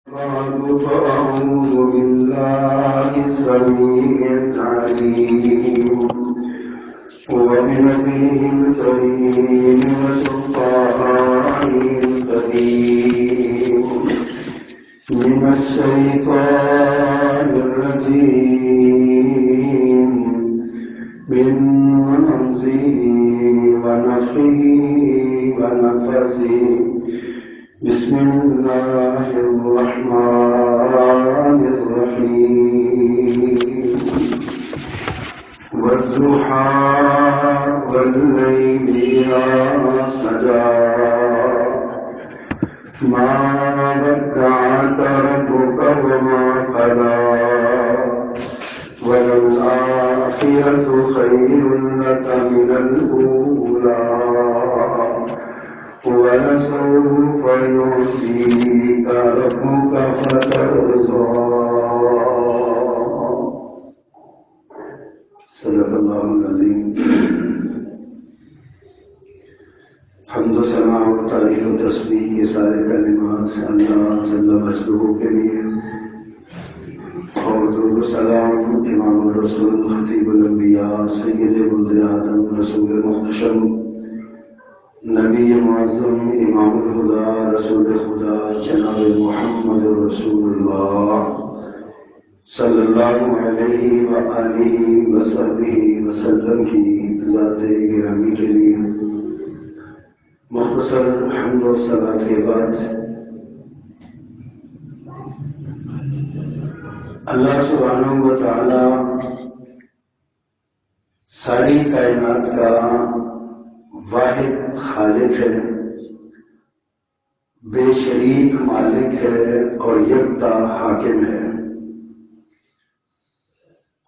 فأعوذ بالله السميع العليم وبنبيه الكريم وسلطانه الكريم من الشيطان الرجيم من همزه ونفخه ونفثه بسم الله الرحمن الرحيم والضحى والليل إذا سجى ما ودعك ربك وما قلى وللآخرة خير لك من الأولى ولسوف يعطيك ربك فترضى. صدق اللہ العظیم. حمد و ثنا و تعریف و تسبیح یہ سارے کلمات اللہ جل مجدہ کے لیے، اور درود و سلام امام الرسول خطیب الانبیاء سید ولد آدم رسول محتشم نبی معظم امام الہدیٰ رسول خدا جناب محمد رسول اللہ صلی اللہ علیہ وآلہ وصحبہ وسلم کی ذات گرامی کے لیے مختصر حمد و ثنا کے بعد اللہ سبحانہ و تعالی ساری کائنات کا واحد خالق ہے، بے شریک مالک ہے اور یکتا حاکم ہے.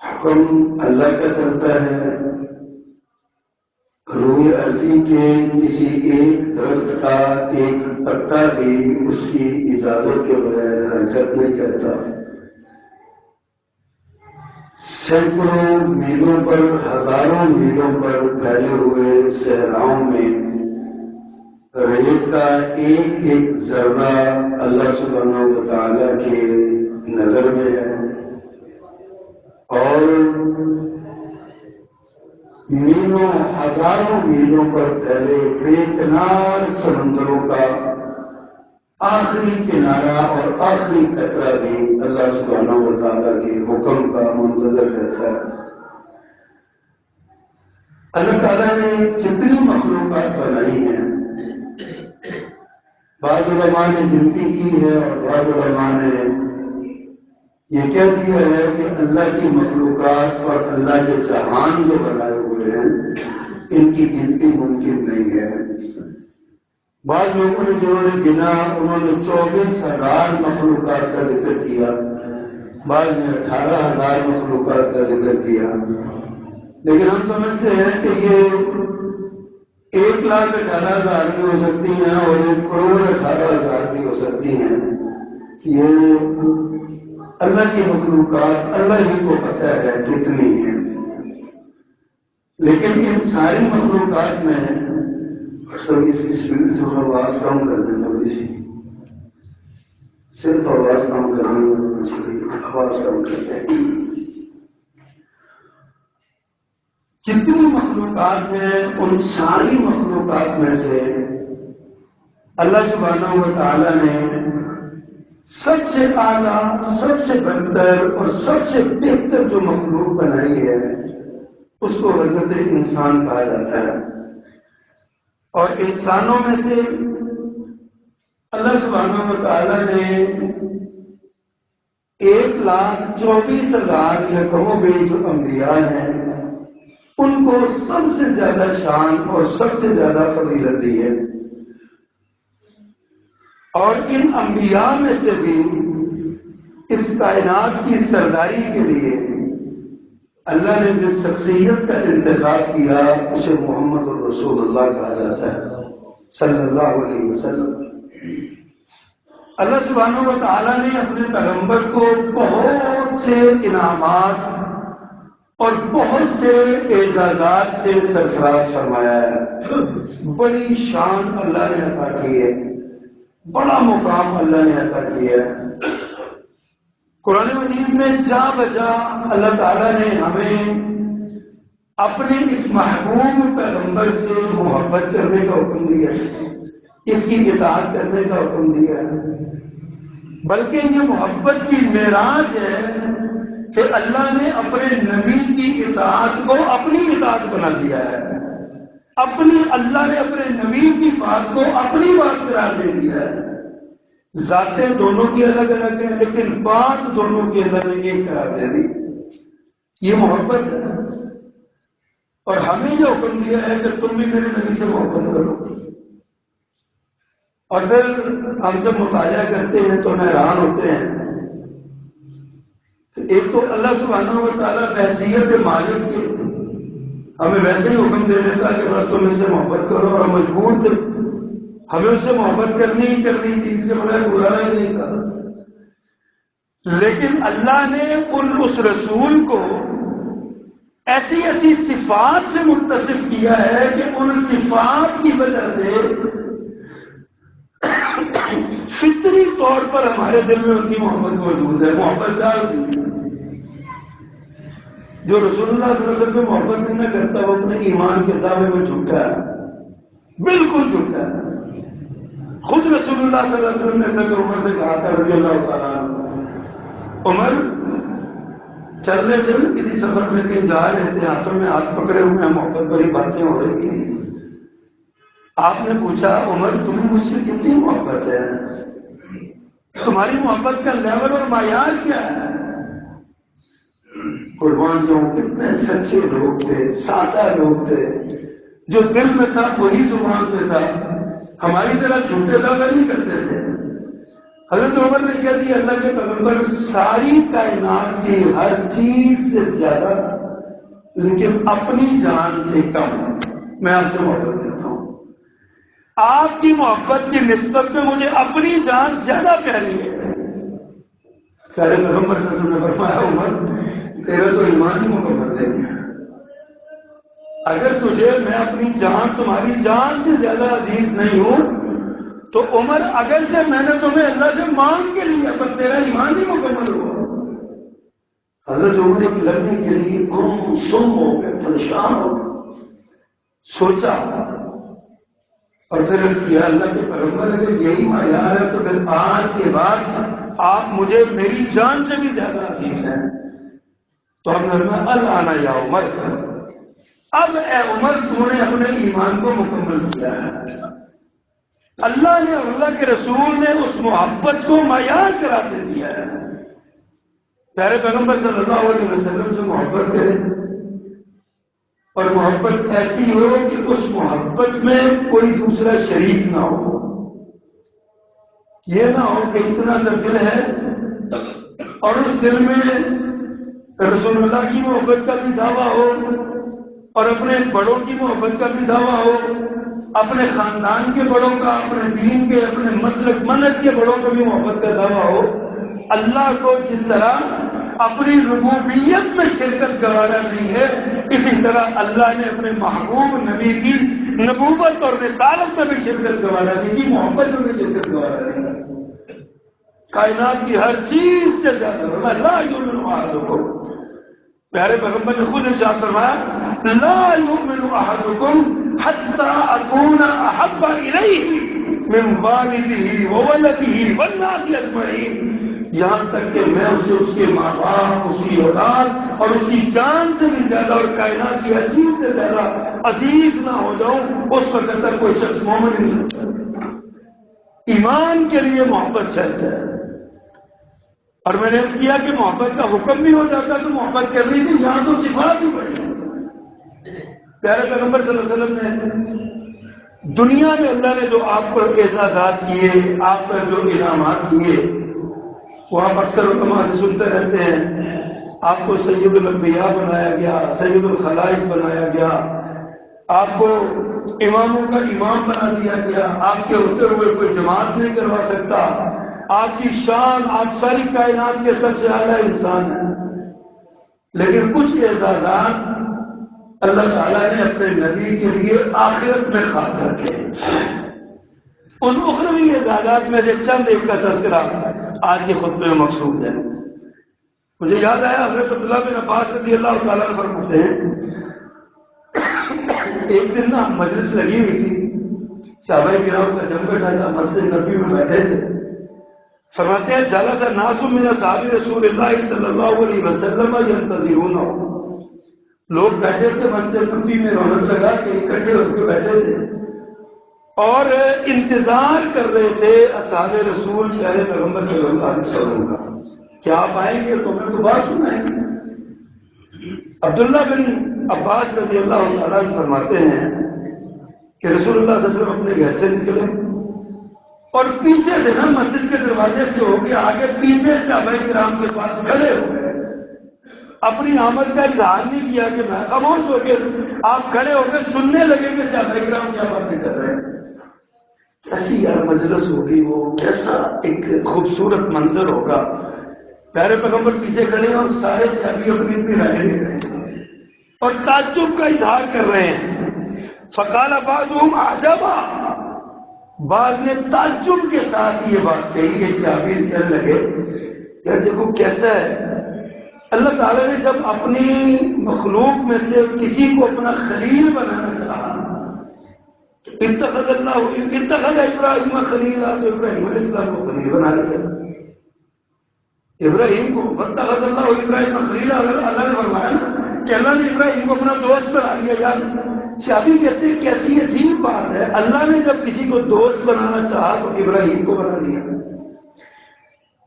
حکم اللہ کا چلتا ہے. روح ارضی کے کسی ایک درخت کا ایک پتا بھی اس کی اجازت کے بغیر حرکت نہیں کرتا. سینکڑوں میلوں پر ہزاروں میلوں پر پھیلے ہوئے صحراؤں میں ریت کا ایک ایک ذرہ اللہ سبحانہ و تعالیٰ کی نظر میں ہے، اور میلوں ہزاروں میلوں پر پھیلے بے کنار سمندروں کا آخری کنارہ اور آخری قطرہ بھی اللہ سبحانہ و تعالیٰ کے حکم کا منتظر رہتا ہے. اللہ تعالیٰ نے جتنی مخلوقات بنائی ہیں، بعض علماء نے گنتی کی ہے اور بعض علماء نے یہ کہہ دیا ہے کہ اللہ کی مخلوقات اور اللہ کے جہان جو بنائے ہوئے ہیں ان کی گنتی ممکن نہیں ہے. بعض لوگوں نے جو گنا انہوں نے 24,000 مخلوقات کا ذکر کیا، بعض نے 18,000 مخلوقات کا ذکر کیا. لیکن ہم سمجھتے ہیں کہ یہ 1,18,000 بھی ہو سکتی ہیں اور 1,18,000 بھی ہو سکتی ہیں. یہ اللہ کی مخلوقات اللہ ہی کو پتہ ہے کتنی ہیں. لیکن ان ساری مخلوقات میں اکثر اس اسپیڈ سے آواز کم کر دیں، تھوڑی سی صرف آواز کم کرنی، آواز کم کر دیں. جتنی مخلوقات ہیں ان ساری مخلوقات میں سے اللہ سبحانہ و تعالیٰ نے سب سے اعلیٰ، سب سے بہتر اور سب سے بہتر جو مخلوق بنائی ہے اس کو حضرت انسان کہا جاتا ہے. اور انسانوں میں سے اللہ سبحانہ و تعالیٰ نے 1,24,000 یا کم و بیش جو انبیاء ہیں ان کو سب سے زیادہ شان اور سب سے زیادہ فضیلت دی ہے. اور ان انبیاء میں سے بھی اس کائنات کی سرداری کے لیے اللہ نے جس شخصیت کا انتخاب کیا اسے محمد الرسول اللہ کہا جاتا ہے صلی اللہ علیہ وسلم. اللہ سبحانہ و تعالیٰ نے اپنے پیغمبر کو بہت سے انعامات اور بہت سے اعزازات سے سرفراز فرمایا ہے. بڑی شان اللہ نے عطا کی ہے، بڑا مقام اللہ نے عطا کیا ہے۔ قرآن مجید میں جا بجا اللہ تعالیٰ نے ہمیں اپنے اس محبوب پیغمبر سے محبت کرنے کا حکم دیا ہے، اس کی اطاعت کرنے کا حکم دیا ہے۔ بلکہ یہ محبت کی معراج ہے کہ اللہ نے اپنے نبی کی اطاعت کو اپنی اطاعت بنا دیا ہے، اللہ نے اپنے نبی کی بات کو اپنی بات قرار دے دیا ہے۔ ذاتیں دونوں کی الگ الگ ہیں لیکن بات دونوں کی الگ ایک قرار دے دی۔ یہ محبت ہے، اور ہمیں یہ حکم دیا ہے کہ تم بھی میرے نبی سے محبت کرو۔ اور پھر ہم جب مطالعہ کرتے ہیں تو حیران ہوتے ہیں کہ ایک تو اللہ سبحانہ و تعالیٰ بحیثیت مالک کے ہمیں ویسے ہی حکم دے دیتا کہ بس تم اس سے محبت کرو، اور ہم مجبور تھے، ہمیں اس سے محبت کرنی ہی کرنی تھی، اس کے بغیر گزارا ہی نہیں تھا۔ لیکن اللہ نے اس رسول کو ایسی ایسی صفات سے متصف کیا ہے کہ ان صفات کی وجہ سے فطری طور پر ہمارے دل میں ان کی محبت موجود ہے۔ محبت دار جو رسول اللہ صلی اللہ علیہ وسلم سے محبت نہیں کرتا وہ اپنے ایمان کے دعوے میں جھکا ہے، بالکل جھکا ہے۔ خود رسول اللہ صلی اللہ علیہ وسلم نے حضرت عمر سے کہا تھا رضی اللہ تعالیٰ عنہ، عمر چلنے سے کسی سفر میں کہیں جا رہے تھے، ہاتھوں میں ہاتھ پکڑے ہوئے ہیں، محبت بڑی باتیں ہو رہی تھی۔ آپ نے پوچھا عمر تمہیں مجھ سے کتنی محبت ہے، تمہاری محبت کا لیول اور معیار کیا ہے؟ قربان جو کتنے سچے لوگ تھے، سادہ لوگ تھے، جو دل میں تھا وہی زبان پہ تھا، ہماری طرح جھوٹے دعوے نہیں کرتے تھے۔ حضرت عمر نے کہہ دیا اللہ کے پیغمبر ساری کائنات کی ہر چیز سے زیادہ لیکن اپنی جان سے کم میں آپ سے محبت کرتا ہوں، آپ کی محبت کی نسبت میں مجھے اپنی جان زیادہ پیاری ہے۔ پیارے پیغمبر صلی اللہ علیہ وسلم نے فرمایا عمر تیرا تو ایمان ہی مکمل ہے، اگر تجھے میں اپنی جان تمہاری جان سے زیادہ عزیز نہیں ہوں تو عمر اگر سے میں نے تمہیں اللہ سے مانگ کے لیا پر تیرا ایمان ہی مکمل ہوا۔ حضرت عمر ایک لمحے کے لیے گم سم ہو گئے، پریشان ہو گئے، سوچا اور پھر کیا اللہ کے پیغمبر اگر یہی معیار ہے تو پھر آج کے بعد آپ مجھے میری جان سے بھی زیادہ عزیز ہیں۔ تو ہم نے فرمایا الآن یا عمر، اب اے عمر تو نے اپنے ایمان کو مکمل کیا ہے۔ اللہ نے اور اللہ کے رسول نے اس محبت کو معیار قرار دے دیا ہے۔ پیارے پیغمبر صلی اللہ علیہ وسلم سے محبت کریں اور محبت ایسی ہو کہ اس محبت میں کوئی دوسرا شریک نہ ہو، یہ نہ ہو کہ اتنا سا دل ہے اور اس دل میں رسول اللہ کی محبت کا بھی دعویٰ ہو اور اپنے بڑوں کی محبت کا بھی دعویٰ ہو، اپنے خاندان کے بڑوں کا، اپنے دین کے، اپنے مسلک منہج کے بڑوں کا بھی محبت کا دعویٰ ہو۔ اللہ کو جس طرح اپنی ربوبیت میں شرکت گوارا نہیں ہے، اسی طرح اللہ نے اپنے محبوب نبی کی نبوت اور رسالت میں بھی شرکت گوارا نہیں کی، محبت میں بھی شرکت گوارا نہیں۔ کائنات کی ہر چیز سے زیادہ لا یؤمن احدکم، پیارے پیغمبر نے خود ارشاد فرمایا لا یؤمن احدکم حتی اکون احب الیہ من والدہ وولدہ والناس اجمعین، یہاں تک کہ میں اسے اس کے ماں باپ، اس کی اولاد اور اس کی جان سے بھی زیادہ اور کائنات کی ہر چیز سے زیادہ عزیز نہ ہو جاؤں، اس وقت تک کوئی شخص مومن نہیں ہوتا۔ ایمان کے لیے محبت شرط ہے، اور میں نے اس کیا کہ محبت کا حکم بھی ہو جاتا تو محبت کرنی تھی، یہاں تو صفات ہی بڑی۔ پیارے پیغمبر صلی اللہ علیہ وسلم نے دنیا میں اللہ نے جو آپ پر اعزازات کیے، آپ پر جو انعامات کیے، وہ آپ اکثر علماء سے سنتے رہتے ہیں۔ آپ کو سید الانبیاء بنایا گیا، سید الخلائق بنایا گیا، آپ کو اماموں کا امام بنا دیا گیا، آپ کے ہوتے ہوئے کوئی جماعت نہیں کروا سکتا، آپ کی شان، آپ ساری کائنات کے سب سے اعلیٰ انسان ہیں۔ لیکن کچھ اعزازات اللہ تعالیٰ نے اپنے نبی کے لیے آخرت میں خاص رکھے۔ ان اخروی اعزازات میں سے چند ایک کا تذکرہ آج کے خطبے میں مقصود ہے۔ مجھے یاد آیا حضرت عبداللہ بن عباس رضی اللہ تعالیٰ عنہ فرماتے ہیں ایک دن نا مجلس لگی ہوئی تھی، صحابہ کرام کا جم بیٹھا تھا، مسجد نبی میں بیٹھے تھے۔ فرماتے ہیں جلس ناس من اصحاب رسول اللہ صلی اللہ علیہ وسلم ينتظرون، لوگ بیٹھے تھے مسجد نبی میں، رونق لگا کے اکٹھے ہو کے بیٹھے تھے اور انتظار کر رہے تھے اصحاب رسول پیارے پیغمبر صلی اللہ علیہ وسلم کا، کیا آپ آئیں گے تو میں تو بات سنائیں گے۔ عبداللہ بن عباس رضی اللہ تعالیٰ عنہ فرماتے ہیں کہ رسول اللہ صلی اللہ علیہ وسلم اپنے گھر سے نکلے اور پیچھے سے نا مسجد کے دروازے سے ہو کے آگے پیچھے صحابہ کرام کے پاس کھڑے ہو گئے، اپنی آمد کا اظہار نہیں کیا کہ میں خاموش ہو کے آپ کھڑے ہو کے سننے لگے کہ صحابہ کرام کیا باتیں کر رہے ہیں۔ کیسی یار مجلس ہوگی وہ، کیسا ایک خوبصورت منظر ہوگا، پیارے پیغمبر پیچھے کھڑے ہیں اور سارے صحابی اپنی رائے لے رہے ہیں اور تعجب کا اظہار کر رہے ہیں۔ فقال بعضهم عجبا، بعض نے تعجب کے ساتھ یہ بات کہی، یہ صحابی کہنے لگے کہ دیکھو کیسا ہے، اللہ تعالیٰ نے جب اپنی مخلوق میں سے کسی کو اپنا خلیل بنانا چاہا، اتخذ ابراہیم خلیلا، تو ابراہیم علیہ السلام کو خلیل بنا لیا۔ ابراہیم کو اتخذ اللہ ابراہیم خلیلا، اللہ نے فرمایا کہ اللہ نے ابراہیم کو اپنا دوست بنا لیا۔ یار صحابی کہتے ہیں کیسی عجیب بات ہے، اللہ نے جب کسی کو دوست بنانا چاہا تو ابراہیم کو بنا لیا۔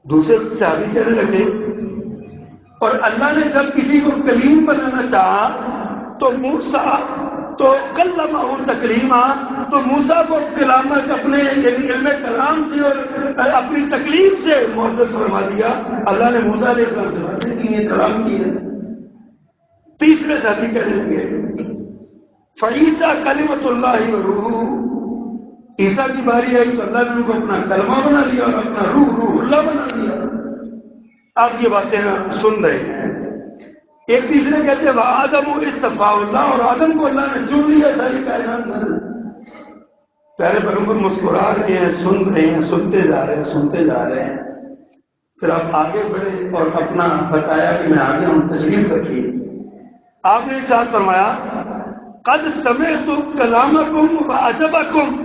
دوسرے صحابی کہنے لگے اور اللہ نے جب کسی کو کلیم بنانا چاہا تو موسیٰ تو کلمہ تکلیما، تو موسیٰ کو کلامت اپنے یعنی علم کلام سے اور اپنی تکلیم سے محسوس فرما دیا۔ اللہ نے موسیٰ علیہ السلام سے باتیں کی، یہ کلام کی ہے۔ تیسرے صحابی کہنے لگے فعیسیٰ کلمۃ اللہ وروح، عیسیٰ کی باری آئی تو اللہ نے ان کو اپنا کلمہ بنا لیا اور اپنا روح اللہ بنا لیا۔ آپ یہ باتیں سن رہے ہیں۔ ایک تیسرے کہتے ہیں وآدم اصطفیٰ اللہ، اور آدم کو اللہ نے چن لیا ساری کائنات میں۔ پیارے پیغمبر مسکرا رہے ہیں، سن رہے ہیں، سنتے جا رہے ہیں، سنتے جا رہے ہیں۔ پھر آپ آگے بڑھے اور اپنا بتایا کہ میں آگے ہوں، تشریف رکھیے۔ آپ نے ارشاد فرمایا قد سمعت کلامکم وعجبکم،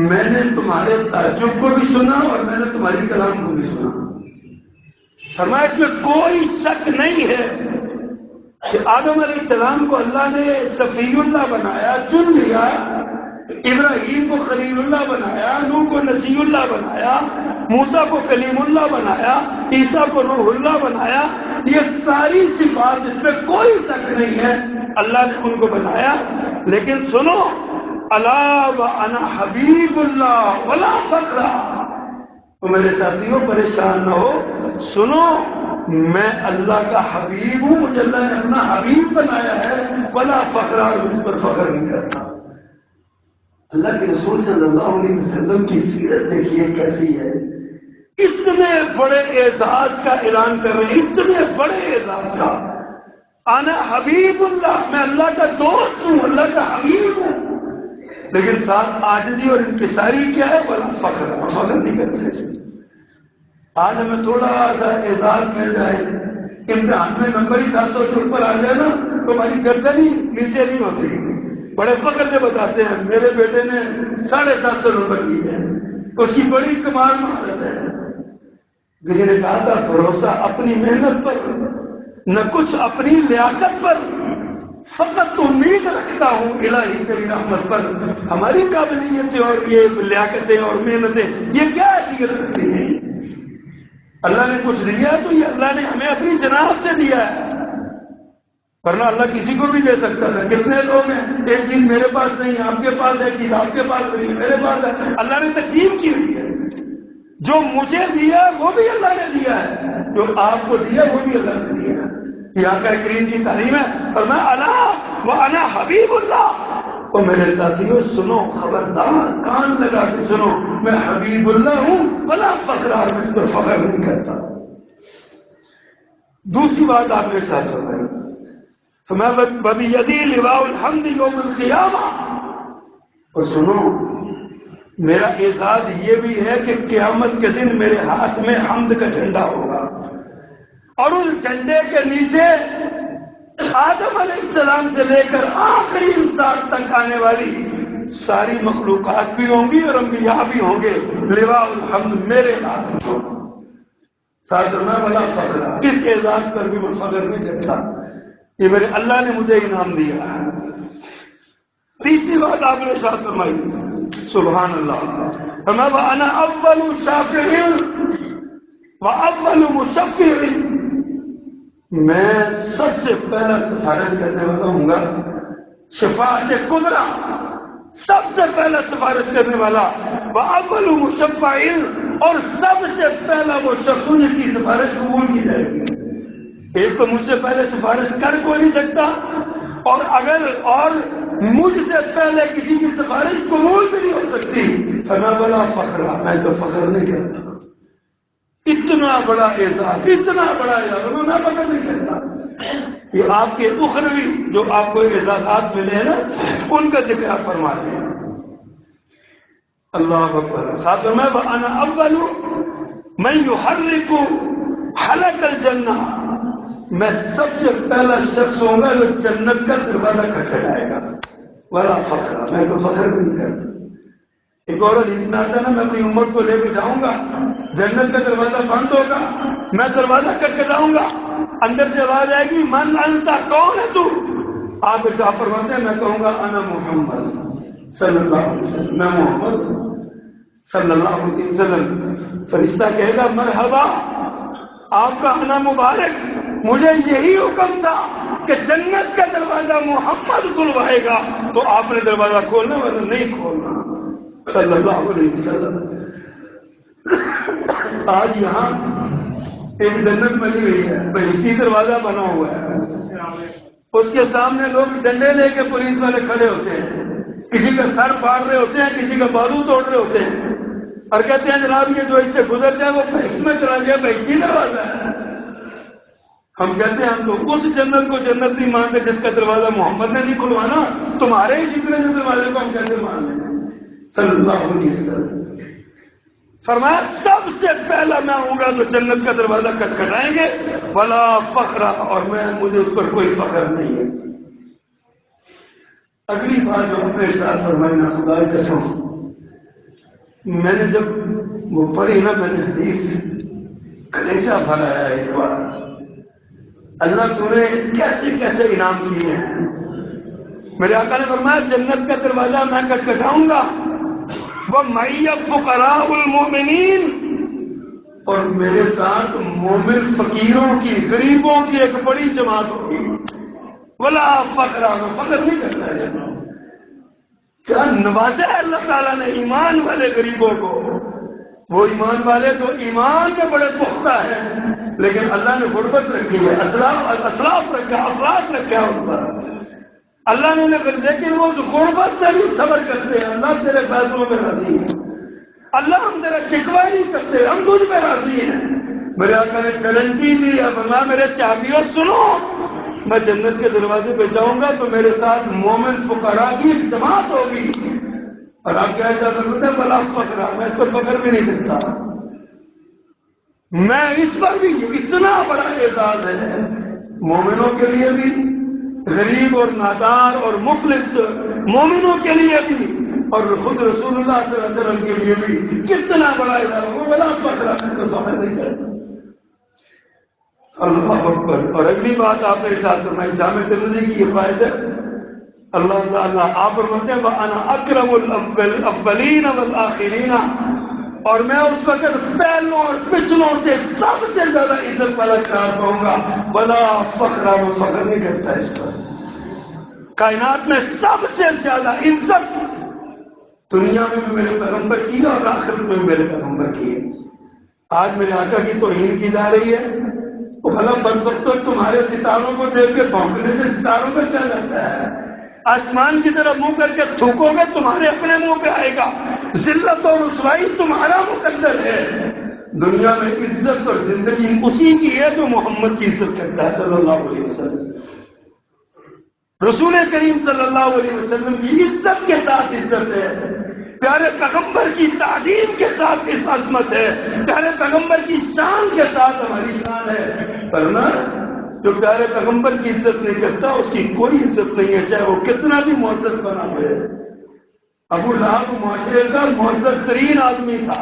میں نے تمہارے تعجب کو بھی سنا اور میں نے تمہاری کلام کو بھی سنا۔ فرمایا اس میں کوئی شک نہیں ہے کہ آدم علیہ السلام کو اللہ نے صفی اللہ بنایا، چن لیا، ابراہیم کو خلیل اللہ بنایا، نوح کو نجی اللہ بنایا، موسیٰ کو کلیم اللہ بنایا، عیسیٰ کو روح اللہ بنایا۔ یہ ساری صفات، اس میں کوئی شک نہیں ہے، اللہ نے ان کو بنایا۔ لیکن سنو الا وانا حبیب اللہ ولا فخر، تو میرے ساتھیوں پریشان نہ ہو، سنو میں اللہ کا حبیب ہوں، مجھے اللہ نے اپنا حبیب بنایا ہے، ولا فخر، اس پر فخر نہیں کرتا۔ اللہ کے رسول صلی اللہ علیہ وسلم کی سیرت دیکھیے کیسی ہے، اتنے بڑے اعزاز کا اعلان کر رہے ہیں، اتنے بڑے اعزاز کا، انا حبیب اللہ، میں اللہ کا دوست ہوں، اللہ کا حبیب ہوں، لیکن ساتھ عاجزی اور انکساری کیا ہے، ولا فخر، فخر نہیں کرتے اس میں۔ آج ہمیں تھوڑا سا اعزاز مل جائے، امتحان میں نمبر ہی 10 سے اوپر آ جائے نا تو ہماری گردن ہی نیچے نہیں ہوتی، بڑے فخر سے بتاتے ہیں میرے بیٹے نے 10.5 نمبر لیے ہیں، اس کی بڑی کمال مہارت ہے۔ کسی نے کہا تھا بھروسہ اپنی محنت پر، نہ کچھ اپنی لیاقت پر، فقط امید رکھتا ہوں الہی تیری رحمت پر۔ ہماری قابلیتیں اور یہ لیاقتیں اور محنتیں یہ کیا حیثیت رکھتی ہیں؟ اللہ نے کچھ دیا تو یہ اللہ نے ہمیں اپنی جناب سے دیا ہے، ورنہ اللہ کسی کو بھی دے سکتا تھا۔ کتنے لوگ ہیں، ایک چیز میرے پاس نہیں، آپ کے پاس ہے، چیز آپ کے پاس نہیں، میرے پاس ہے، اللہ نے تقسیم کی ہوئی ہے۔ جو مجھے دیا وہ بھی اللہ نے دیا ہے، جو آپ کو دیا وہ بھی اللہ نے دیا ہے۔ یہ آقا کریم کی تعلیم ہے، اور میں اللہ وانا حبیب اللہ۔ اور میرے ساتھیوں سنو، خبردار کان لگا کے سنو، میں حبیب اللہ ہوں، ولا فخر، میں اس پر فخر نہیں کرتا۔ دوسری بات آپ نے ساتھ فرمائی فَبِيَدِي لِوَاءُ الْحَمْدِ يَوْمَ الْقِيَامَةِ، اور سنو میرا اعزاز یہ بھی ہے کہ قیامت کے دن میرے ہاتھ میں حمد کا جھنڈا ہوگا، اور اس جھنڈے کے نیچے آدم علیہ السلام سے لے کر آخری انسان تک آنے والی ساری مخلوقات بھی ہوں گی اور انبیاء بھی ہوں گے، لواء الحمد میرے ہاتھ میں ہوگا۔ ساتھ میں بڑا فخر ہے، اس اعزاز پر بھی میں فخر نہیں کرتا، یہ میرے اللہ نے مجھے انعام دیا ہے۔ تیسری بات آپ نے ارشاد فرمائی، سبحان اللہ، فرمایا وَأَنَا أَوَّلُ شَافِعٍ وَأَوَّلُ مُشَفِّعٍ، میں سب سے پہلا سفارش کرنے والا ہوں گا، شفاعت کبریٰ، سب سے پہلا سفارش کرنے والا، وَأَوَّلُ مُشَفَّعٍ، اور سب سے پہلا وہ شخص جس کی سفارش قبول کی جائے گی۔ ایک تو مجھ سے پہلے سفارش کر کوئی نہیں سکتا، اور مجھ سے پہلے کسی کی سفارش قبول بھی نہیں ہو سکتی۔ فرمایا بلا فخر، میں تو فخر نہیں کرتا، اتنا بڑا اعزاز، اتنا بڑا اعزاز میں فخر نہیں کرتا۔ یہ آپ کے اخروی جو آپ کو اعزازات ملے ہیں نا، ان کا ذکر آپ فرماتے ہیں۔ اللہ اکبر۔ ساتھ میں وَأَنَا أَوَّلُ مَن يُحَرِّكُ حَلَقَ الْجَنَّةِ، میں سب سے پہلا شخص ہوں گا جو جنت کا دروازہ کھٹکھٹائے گا۔ بڑا فخر، میں تو فخر بھی نہیں کرتا۔ ایک اور حدیث میں آتا ہے نا، میں اپنی امت کو لے کے جاؤں گا، جنت کا دروازہ بند ہوگا، میں دروازہ کھٹکھٹاؤں گا، اندر سے آواز آئے گی من انت، کون ہے تو؟ آپ ارشاد فرماتے ہیں میں کہوں گا انا محمد صلی اللہ علیہ وسلم، میں محمد صلی اللہ علیہ وسلم۔ فرشتہ کہے گا مرحبا، آپ کا آنا مبارک، مجھے یہی حکم تھا کہ جنت کا دروازہ محمد کھلوائے گا، تو آپ نے دروازہ کھولنا ورنہ نہیں کھولنا، صلی اللہ علیہ وسلم۔ آج یہاں ایک جنت بنی ہوئی ہے، بہشتی دروازہ بنا ہوا ہے، اس کے سامنے لوگ ڈنڈے لے کے پولیس والے کھڑے ہوتے ہیں، کسی کا سر پھاڑ رہے ہوتے ہیں، کسی کا بازو توڑ رہے ہوتے ہیں، اور کہتے ہیں جناب یہ جو اس سے گزر جائے وہ بہشت میں چلا گیا، بہشتی دروازہ ہے۔ ہم کہتے ہیں ہم تو اس جنت کو جنت نہیں مانتے جس کا دروازہ محمد نے نہیں کھلوانا، تمہارے ہی جتنے جو دروازے کو ہم کیسے مان لیں؟ صلی اللہ علیہ وسلم۔ فرمایا سب سے پہلا میں ہوں گا تو جنت کا دروازہ کھٹکھٹائیں گے، ولا فخر، اور مجھے اس پر کوئی فخر نہیں ہے۔ اگلی بات جو اپنے ساتھ فرمائی نا، خدا کی قسم، میں نے جب وہ پڑھی نا، میں نے حدیث کلیجہ بھرایا ایک بار، اللہ تو نے کیسے کیسے انعام کیے ہیں۔ میرے آقا نے فرمایا جنت کا دروازہ میں کھٹکھٹاؤں گا، وَمَعِيَ فُقَرَاءُ الْمُؤْمِنِينَ، اور میرے ساتھ مومن فقیروں کی، غریبوں کی ایک بڑی جماعت ہوگی، وَلَا فَخْرَ، فخر نہیں کرتا ہے۔ کیا نوازا ہے اللہ تعالیٰ نے ایمان والے غریبوں کو، وہ ایمان والے تو ایمان میں بڑے پختہ ہیں، لیکن اللہ نے غربت رکھی ہے، اسلاف رکھا، افلاس رکھا ہے ان پر، اللہ نے لیکن وہ غربت میں بھی صبر کرتے ہیں، اللہ تیرے فیصلوں میں راضی ہے، اللہ ہم تیرا شکوہ نہیں کرتے، ہم تجھ پہ راضی ہیں۔ میرے آقا نے گارنٹی دی ہے، فرمایا میرے صحابیوں سنو، میں جنت کے دروازے پہ جاؤں گا تو میرے ساتھ مومن فقراء کی جماعت ہوگی، اور آپ کیا چاہتے ہیں بلا فخر، میں اس پر فخر بھی نہیں کرتا، میں اس پر بھی، اتنا بڑا اعزاز ہے مومنوں کے لیے بھی، غریب اور نادار اور مفلس مومنوں کے لیے بھی، اور خود رسول اللہ صلی اللہ علیہ وسلم کے لیے بھی کتنا بڑا اعزاز، وہ بلا فخر، میں تو فخر نہیں کرتا۔ اللہ اکبر۔ اور اگلی بات آپ نے ارشاد فرمائی، جامع ترمذی کی روایت ہے، اللہ تعالیٰ آپ فرماتے ہیں وَأَنَا أَكْرَمُ الْأَوَّلِينَ وَالْآخِرِينَ، اور میں اس وقت پہلوں اور پچھلوں سے سب سے زیادہ عزت والا قرار پاؤں گا، بلا فخر، وہ فخر نہیں کرتا اس پر۔ کائنات میں سب سے زیادہ عزت دنیا میں بھی میرے پیغمبر کی ہے اور آخرت میں بھی میرے پیغمبر کی ہے۔ آج میرے آقا کی توہین کی جا رہی ہے، وہ بھلا بدبختوں تمہارے ستاروں کو دیکھ کے بھونکنے سے ستاروں کو کیا لگتا ہے؟ آسمان کی طرف منہ کر کے تھوکو گے تمہارے اپنے منہ پہ آئے گا، ذلت اور رسوائی تمہارا مقدر ہے۔ دنیا میں عزت اور زندگی اسی کی ہے جو محمد کی عزت کرتا ہے صلی اللہ علیہ وسلم۔ رسول کریم صلی اللہ علیہ وسلم کی عزت کے ساتھ عزت ہے، پیارے پیغمبر کی تعظیم کے ساتھ اس عظمت ہے، پیارے پیغمبر کی شان کے ساتھ ہماری شان ہے، ورنہ جو پیارے پیغمبر کی عزت نہیں کرتا اس کی کوئی عزت نہیں ہے، چاہے وہ کتنا بھی معزز بنا ہوئے۔ ابو لہب معاشرے کا معزز ترین آدمی تھا،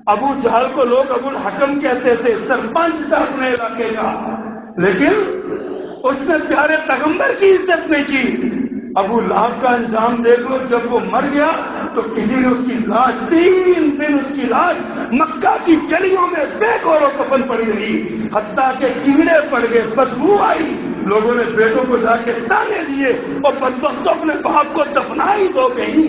ابو جہل کو لوگ ابو الحکم کہتے تھے، سرپنچ تھا اپنے علاقے کا، لیکن اس نے پیارے پیغمبر کی عزت نہیں کی۔ ابو لہب کا انجام دیکھ لو، جب وہ مر گیا تو کسی نے اس کی لاش 3 دن اس کی لاش مکہ کی گلیوں میں بے گور و کفن پڑی رہی، حتیٰ کہ کیڑے پڑ گئے، بدبو آئی، لوگوں نے بیٹوں کو جا کے تانے دیے اور بدبختوں اپنے باپ کو دفنا ہی دو کہیں۔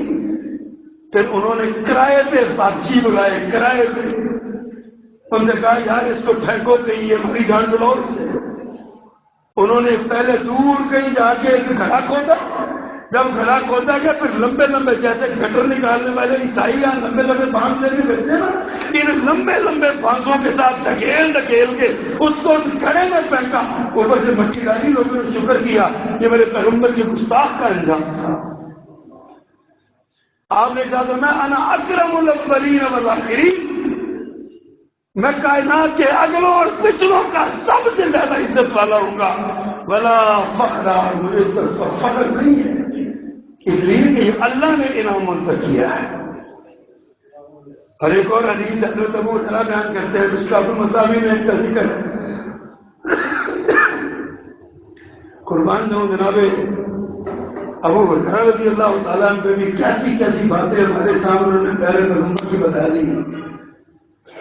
پھر انہوں نے کرائے پہ بادشی بلائے، کرائے پہ انہوں نے کہا یار اس کو پھینکو کہیں، یہ ہماری جان چلاؤ اس سے۔ انہوں نے پہلے دور کہیں جا کے ایک گھڑا کھودا، جب گھڑا کھودا گیا پھر لمبے لمبے جیسے گٹر نکالنے والے عیسائی یہاں لمبے لمبے بانس لے کے بیٹھتے ہیں نا، ان لمبے لمبے بانسوں کے ساتھ ڈھکیل ڈھکیل کے اس کو گھڑے میں پھینکا، اوپر سے مٹی ڈالی، لوگوں نے شکر کیا یہ میرے پیغمبر کے گستاخ کا انجام تھا۔ آپ نے کہا میں انا اکرم الاولین والآخرین، میں کائنات کے اگلوں اور پچھلوں کا سب سے زیادہ عزت والا ہوں گا، ولا فخر، مجھے اس پر فخر نہیں ہے، اس لیے کہ یہ اللہ نے انعام منتخب کیا ہے۔ اور ایک اور حدیث حضرت ابو ہریرہ بیان کرتے ہیں، مشکوٰۃ المصابیح میں اس کا ذکر ہے۔ قربان جاؤں جناب ابو ہریرہ رضی اللہ تعالیٰ عنہ پہ بھی کیسی کیسی باتیں ہمارے سامنے انہوں نے پیارے پیغمبر کی بتا دی۔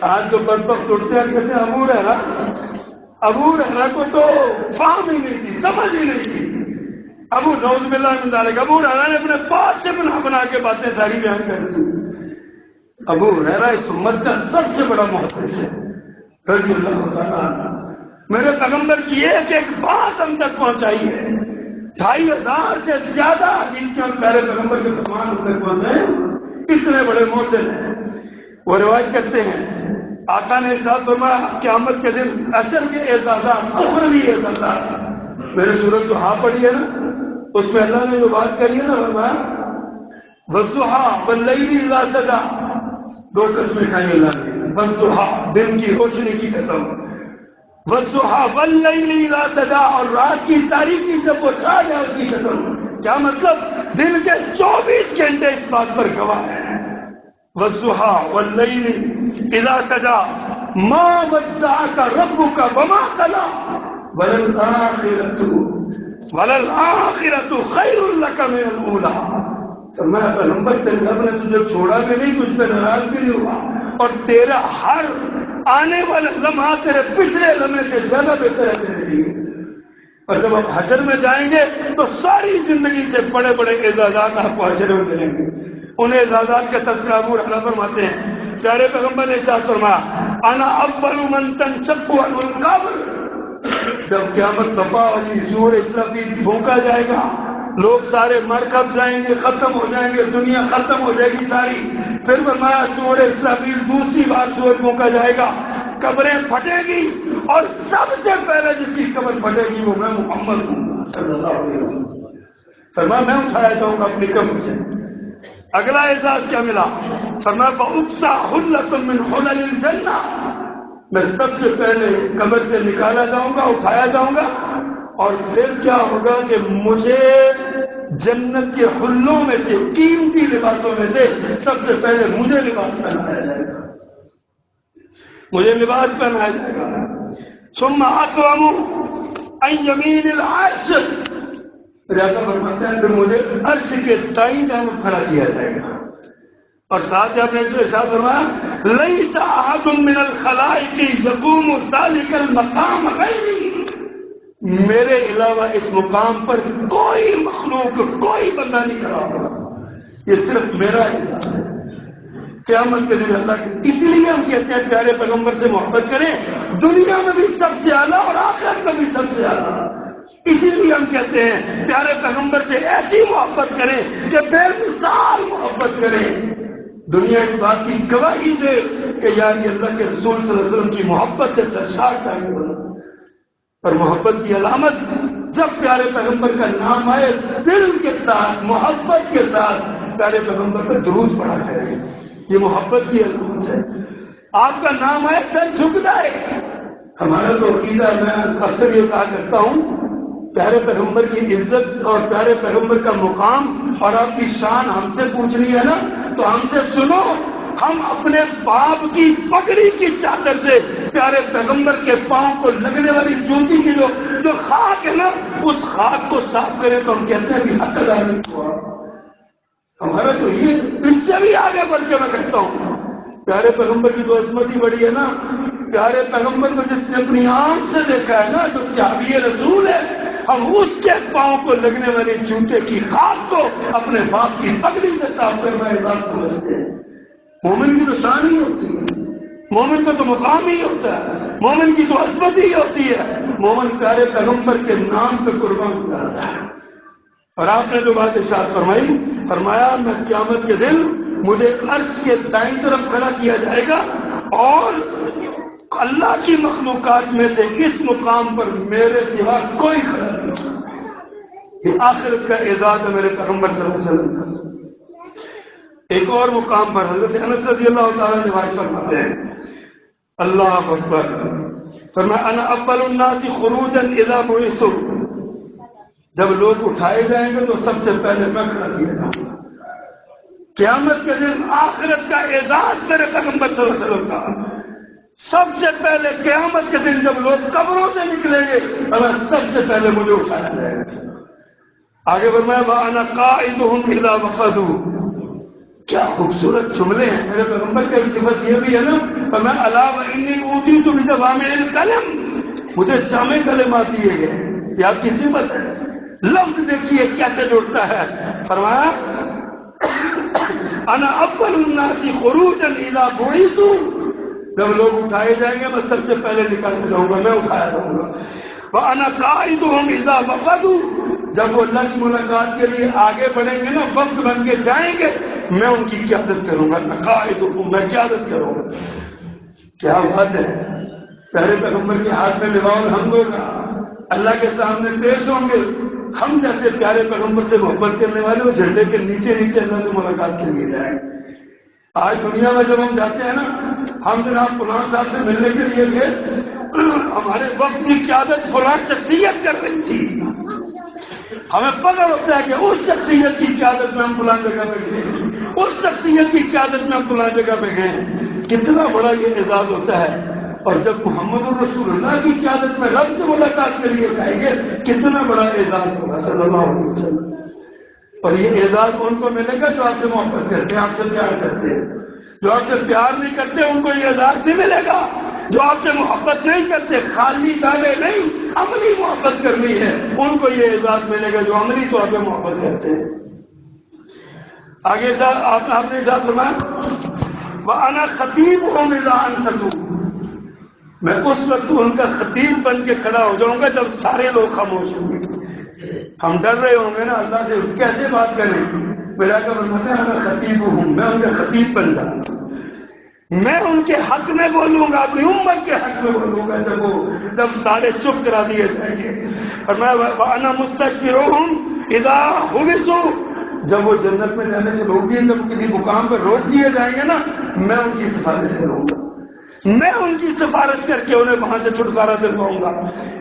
آج جو بدبخت اٹھتے ہیں کہتے ہیں ابو ہریرہ کو تو فہم ہی نہیں تھی، سمجھ ہی نہیں تھی۔ ابو نعوذ باللہ من ذالک، ابو ہریرہ نے اپنے پاس سے بنا کے باتیں ساری بیان کر دی۔ ابو ہریرہ اس امت کا سب سے بڑا محدث ہے رضی اللہ تعالیٰ عنہ، میرے پیغمبر کی ایک ایک بات ہم تک پہنچائی ہے، 2500 سے زیادہ حدیثیں ہم پیارے پیغمبر کے فرمان ہم تک پہنچائے، اتنے بڑے محدث ہیں۔ وہ روایت کرتے ہیں آقا نے ارشاد فرمایا قیامت کے دن اصل کے اعزازات، اخروی اعزازات، میرے سورۃ ضحیٰ پڑھی ہے نا، اس میں اللہ نے جو بات کری ہے نا، فرمایا والضحیٰ واللیل اذا سجیٰ، 2 قسمیں کھائیں اللہ نے، والضحیٰ دن کی روشنی کی قسم، والضحیٰ واللیل اذا سجیٰ، اور رات کی تاریکی جب وہ چھا جائے اس کی قسم۔ کیا مطلب؟ دن کے 24 گھنٹے اس بات پر گواہ ہیں۔ والضحیٰ واللیل اذا سجیٰ ما ودعک ربک وما قلیٰ وللآخرۃ خیر لک من الاولیٰ۔ تو میں پیغمبر تیرے رب نے تجھے چھوڑا بھی نہیں، تجھ پہ ناراض بھی نہیں ہوا، اور تیرا ہر آنے والا لمحہ تیرے پچھلے لمحے سے زیادہ بہتر ہے تیرے لیے۔ اور جب آپ حشر میں جائیں گے تو ساری زندگی سے بڑے بڑے اعزازات آپ کو حشر میں ملیں گے۔ ان اعزازات کا تذکرہ ابو ہریرہ فرماتے ہیں پیارے پیغمبر نے ارشاد فرمایا انا اول من تنشق عنہ القبر، جب قیامت بپا ہوگی، سور اسرافیل پھونکا جائے گا، لوگ سارے مر کب جائیں گے، ختم ہو جائیں گے، دنیا ختم ہو جائے گی ساری، پھر فرمایا سور اسرافیل دوسری بار سور پھونکا جائے گا، قبریں پھٹے گی، اور سب سے پہلے جس کی قبر پھٹے گی وہ میں محمد ہوں صلی اللہ علیہ وسلم۔ فرمایا میں اٹھایا جاؤں گا اپنی قبر سے۔ اگلا اعزاز کیا ملا؟ فرمایا فَأُقْصَى حُلَّةٌ مِّنْ حُلَلِ الْجَنَّةِ، میں سب سے پہلے قبر سے نکالا جاؤں گا، اٹھایا جاؤں گا، اور پھر کیا ہوگا کہ مجھے جنت کے حلوں میں سے، قیمتی لباسوں میں سے سب سے پہلے مجھے لباس پہنایا جائے گا، مجھے لباس پہنایا جائے گا۔ ثم اقوم عن یمین العرش، ریاضہ فرماتے ہیں پھر مجھے عرش کے دائیں جانب کھڑا کیا جائے گا، اور ساتھ ہی آپ نے جو ارشاد فرمایا لیس احد من الخلائق یقوم ذلک المقام غیری، میرے علاوہ اس مقام پر کوئی مخلوق، کوئی بندہ نہیں کھڑا ہوگا، یہ صرف میرا اعزاز ہے قیامت کے دن اللہ کے۔ اس لیے ہم کہتے ہیں پیارے پیغمبر سے محبت کریں، دنیا میں بھی سب سے اعلیٰ اور آخرت میں بھی سب سے اعلیٰ۔ اسی لیے ہم کہتے ہیں پیارے پیغمبر سے ایسی محبت کریں کہ بے مثال محبت کریں، دنیا اس بات کی گواہی دے کہ یار یہ اللہ کے رسول صلی اللہ علیہ وسلم کی محبت سے سرشار کا یہ بنا۔ اور محبت کی علامت جب پیارے پیغمبر کا نام آئے دل کے ساتھ، محبت کے ساتھ، پیارے پیغمبر پر درود پڑھا کریں، یہ محبت کی علامت ہے۔ آپ کا نام ہے سر جھکتا ہے۔ ہمارا تو عقیدہ، میں اکثر یہ کہا کرتا ہوں، پیارے پیغمبر کی عزت اور پیارے پیغمبر کا مقام اور آپ کی شان ہم سے پوچھنی ہے نا، تو ہم سے سنو، ہم اپنے باپ کی پگڑی کی چادر سے پیارے پیغمبر کے پاؤں کو لگنے والی جوتی کی جو خاک ہے نا، اس خاک کو صاف کریں تو ہم کہتے ہیں کہ حق ادا نہیں ہوا۔ ہمارا تو یہ، اس سے بھی آگے بڑھ کے میں کہتا ہوں، پیارے پیغمبر کی جو عظمت ہی بڑی ہے نا، پیارے پیغمبر کو جس نے اپنی آنکھ سے دیکھا ہے نا، جو صحابی رسول ہے، ہم اس کے پاؤں کو لگنے والی جوتے کی خاک کو اپنے باپ کی پگڑی سے صاف کرنا اعزاز سمجھتے ہیں۔ مومن کی تو شان ہی ہوتی ہے، مومن کو تو مقام ہی ہوتا ہے، مومن کی تو عظمت ہی ہوتی ہے، مومن پیارے پیغمبر کے نام پہ قربان ہو جاتا ہے۔ اور آپ نے جو بات ارشاد فرمائی، فرمایا میں قیامت کے دن مجھے عرش کے دائیں طرف کھڑا کیا جائے گا اور اللہ کی مخلوقات میں سے اس مقام پر میرے سوا کوئی کھڑا نہیں ہوگا۔ یہ آخرت کا اعزاز ہے میرے پیغمبر صلی اللہ علیہ وسلم کا۔ ایک اور مقام پر حضرت انس رضی اللہ تعالیٰ روایت فرماتے ہیں، اللہ اکبر، فرمایا انا اول الناس خروجا اذا بعثوا، جب لوگ اٹھائے جائیں گے تو سب سے پہلے میں کھڑا کیا جاؤں گا۔ قیامت کے دن آخرت کا اعزاز میرے پیغمبر صلی اللہ علیہ وسلم کا، سب سے پہلے قیامت کے دن جب لوگ قبروں سے نکلیں گے سب سے پہلے مجھے اٹھایا جائے گا۔ آگے فرمایا وانا قائدهم اذا وقدوا، کیا خوبصورت جملے ہیں میرے پیغمبر کی صفت یہ بھی ہے نا، فرمایا الا وانی اوتیت بجوامع الکلم، مجھے جامع کلمات دیے گئے ہیں، یہ آپ کی صفت ہے۔ لفظ دیکھیے کیسے جڑتا ہے، فرمایا انا اول الناس خروجا اذا بعثوا، جب لوگ اٹھائے جائیں گے میں سب سے پہلے نکال جاؤں گا، میں اٹھایا جاؤں گا۔ وانا قائدهم اذا وقدوا، جب وہ اللہ کی ملاقات کے لیے آگے بڑھیں گے نا، وقت بن کے جائیں گے، میں ان کی قیادت کروں گا، قائدهم، میں قیادت کروں گا۔ کیا بات ہے، پیارے پیغمبر کے ہاتھ میں لواء الحمد ہوگا، اللہ کے سامنے پیش ہوں گے۔ ہم جیسے پیارے پیغمبر سے محبت کرنے والے وہ جھنڈے کے نیچے نیچے اللہ سے ملاقات کے لیے جائیں۔ آج دنیا میں جب ہم جاتے ہیں نا، ہم جناب فلاں صاحب سے ملنے کے لیے گئے، ہمارے وقت کی قیادت فلاں شخصیت کر رہی تھی، ہمیں پتہ ہوتا ہے کہ اس شخصیت کی قیادت میں ہم فلاں جگہ پہ گئے، اس شخصیت کی قیادت میں ہم فلاں جگہ پہ گئے۔ کتنا بڑا یہ اعزاز ہوتا ہے۔ اور جب محمد الرسول اللہ کی قیادت میں رب سے ملاقات کے لیے جائیں گے، کتنا بڑا اعزاز ہوگا صلی اللہ علیہ وسلم۔ اور یہ اعزاز ان کو ملے گا جو آپ سے محبت کرتے ہیں، آپ سے پیار کرتے ہیں۔ جو آپ سے پیار نہیں کرتے ان کو یہ اعزاز نہیں ملے گا۔ جو آپ سے محبت نہیں کرتے، خالی دعوے نہیں، عملی محبت کرنی ہے، ان کو یہ اعزاز ملے گا جو عملی طور پہ محبت کرتے ہیں۔ آگے آپ نے ارشاد فرمایا وَأَنَا خَطِيبُهُمْ إِذَا أَنصَتُوا، میں اس وقت ان کا خطیب بن کے کھڑا ہو جاؤں گا جب سارے لوگ خاموش ہوں گے۔ ہم ڈر رہے ہوں گے نا اللہ سے کیسے بات کریں، میرا کا مطلب ہے میں خطیب ہوں، میں ان کا خطیب بن جاؤں گا، میں ان کے حق میں بولوں گا، اپنی امت کے حق میں بولوں گا جب سارے چپ کرا دیے جائیں گے۔ اور میں وَأَنَا مُسْتَشْفِعُهُمْ إِذَا حُبِسُوا، جب وہ جنت میں جانے سے روک دیے، جب کسی مقام پر روک دیے جائیں گے نا، میں ان کی سفارش کروں گا، میں ان کی سفارش کر کے انہیں وہاں سے چھٹکارا دلواؤں گا۔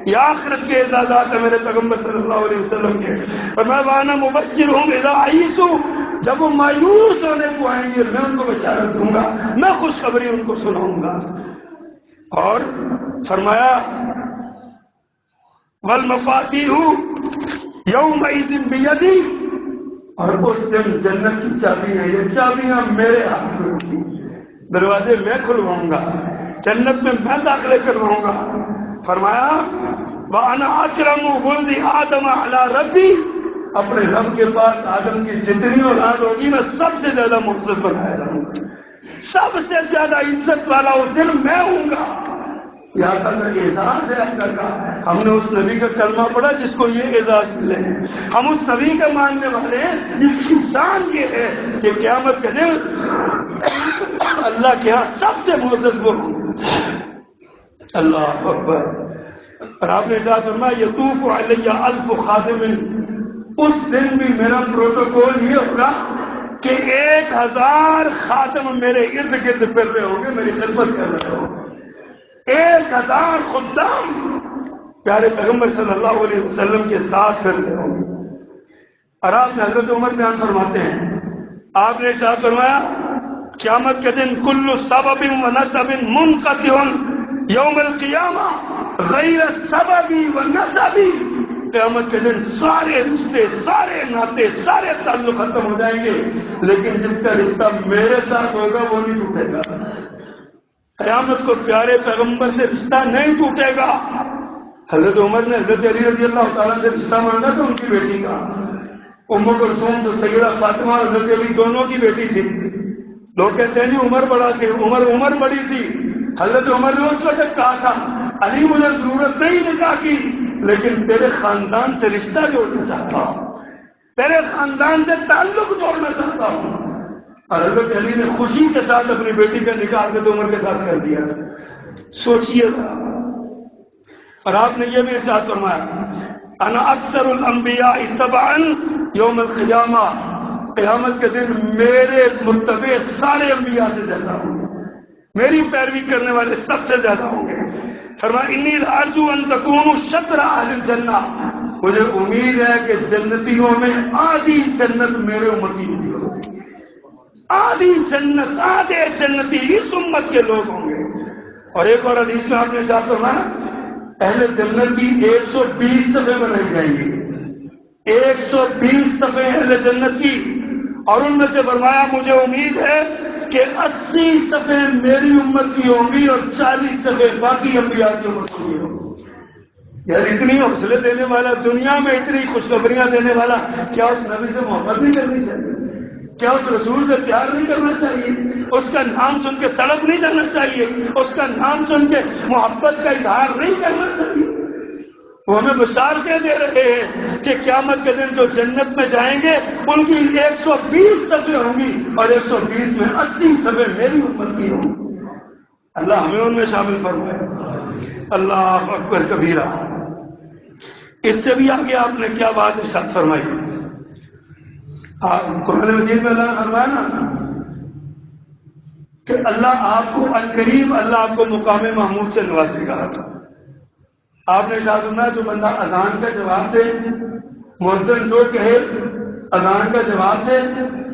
یہ آخرت کے اعزازات ہیں میرے پیغمبر صلی اللہ علیہ وسلم کے۔ اور میں وَأَنَا مُبَشِّرُهُمْ إِذَا عَيِّسُوا، جب وہ مایوس ہونے کو آئیں گے میں ان کو بشارت دوں گا، میں خوشخبری ان کو سناؤں گا۔ اور فرمایا وَالْمَفَاتِيحُ يَوْمَئِذٍ بِيَدِي، اور اس دن جنت کی چابی ہے، یہ چابیاں میرے ہاتھ میں ہوں گی، دروازے میں کھلواؤں گا، جنت میں داخلے کرواؤں گا۔ فرمایا وَأَنَا أَكْرَمُ وَلْدِ آدَمَ عَلَى رَبِّي، اپنے رب کے پاس آدم کی جتنی اولاد ہوگی میں سب سے زیادہ معزز بنایا جاؤں گا، سب سے زیادہ عزت والا اس دن میں ہوں گا۔ یہ آقا کا اعزاز ہے اللہ کا۔ ہم نے اس نبی کا کلمہ پڑھا جس کو یہ اعزاز ملے ہیں، ہم اس نبی کے ماننے والے ہیں جس کی شان یہ ہے کہ قیامت کے دن اللہ کے ہاں سب سے معزز وہ ہوں گے۔ اللہ اکبر۔ اور آپ نے ارشاد فرمایا یطوف علیہ الف خادم، اس دن بھی میرا پروٹوکول یہ ہوگا کہ 1000 خاتم میرے ارد گرد پھر رہے ہوں گے، میری خدمت کر رہے ہوں گے، 1000 خدام پیارے پیغمبر صلی اللہ علیہ وسلم کے ساتھ پھر رہے ہوں گے۔ اور آپ نے حضرت عمر بیان فرماتے ہیں، آپ نے ارشاد فرمایا قیامت کے دن کل سبب و نسب منقطع یوم القیامہ غیر سببی و نسبی، قیامت کے دن سارے رشتے، سارے ناطے، سارے تعلق ختم ہو جائیں گے، لیکن جس کا رشتہ میرے ساتھ ہوگا وہ نہیں ٹوٹے گا۔ قیامت کو پیارے پیغمبر سے رشتہ نہیں ٹوٹے گا۔ حضرت عمر نے حضرت علی رضی اللہ تعالیٰ سے رشتہ مانگا تو ان کی بیٹی کا، ام کلثوم تو سیدہ فاطمہ اور حضرت علی دونوں کی بیٹی تھی۔ لوگ کہتے ہیں جی عمر بڑا تھی، عمر بڑی تھی۔ حضرت عمر نے اس وقت کہا تھا علی مجھے ضرورت نہیں نکاح کی، لیکن تیرے خاندان سے رشتہ جوڑنا چاہتا ہوں، تیرے خاندان سے تعلق جوڑنا چاہتا ہوں۔ اور حضرت علی نے خوشی کے ساتھ اپنی بیٹی کا نکاح حضرت عمر کے ساتھ کر دیا۔ سوچئے تھا۔ اور آپ نے یہ بھی ارشاد فرمایا انا اکثر الانبیاء تبعا یوم القیامہ، قیامت کے دن میرے متبع سارے انبیاء سے زیادہ ہوں گے، میری پیروی کرنے والے سب سے زیادہ ہوں گے۔ فرمایا انی ارجو ان تکونوا شطر اہل الجنہ، مجھے امید ہے کہ جنتیوں میں آدھی جنت میرے امتی ہوں گے، آدھی جنت، آدھے جنتی اس امت کے لوگ ہوں گے۔ اور ایک اور حدیث میں آپ نے ارشاد فرمایا اہل جنت کی 120 صفحے بنائی جائیں گی، 120 صفحے اہل جنت کی، اور ان میں سے فرمایا مجھے امید ہے کہ 80 صفحے میری امت کی ہوں گی اور 40 صفحے باقی انبیاء کی امت کی ہوں گی۔ یار اتنی حوصلے دینے والا، دنیا میں اتنی خوشخبریاں دینے والا، کیا اس نبی سے محبت نہیں کرنی چاہیے؟ کیا اس رسول سے پیار نہیں کرنا چاہیے؟ اس کا نام سن کے تڑپ نہیں کرنا چاہیے؟ اس کا نام سن کے محبت کا اظہار نہیں کرنا چاہیے؟ وہ ہمیں بشارتیں دے رہے ہیں کہ قیامت کے دن جو جنت میں جائیں گے ان کی 120 صفحے ہوں گی اور 120 میں 80 صفحے میری امت کی ہوں گی۔ اللہ ہمیں ان میں شامل فرمائے۔ اللہ اکبر کبیرہ۔ اس سے بھی آگے آپ نے کیا بات ارشاد فرمائی؟ قرآن مجید میں اللہ نے فرمایا نا کہ اللہ آپ کو القریب، اللہ آپ کو مقام محمود سے نوازے گا۔ آپ نے ارشاد فرمایا جو بندہ اذان کا جواب دے، مؤذن جو کہے اذان کا جواب دے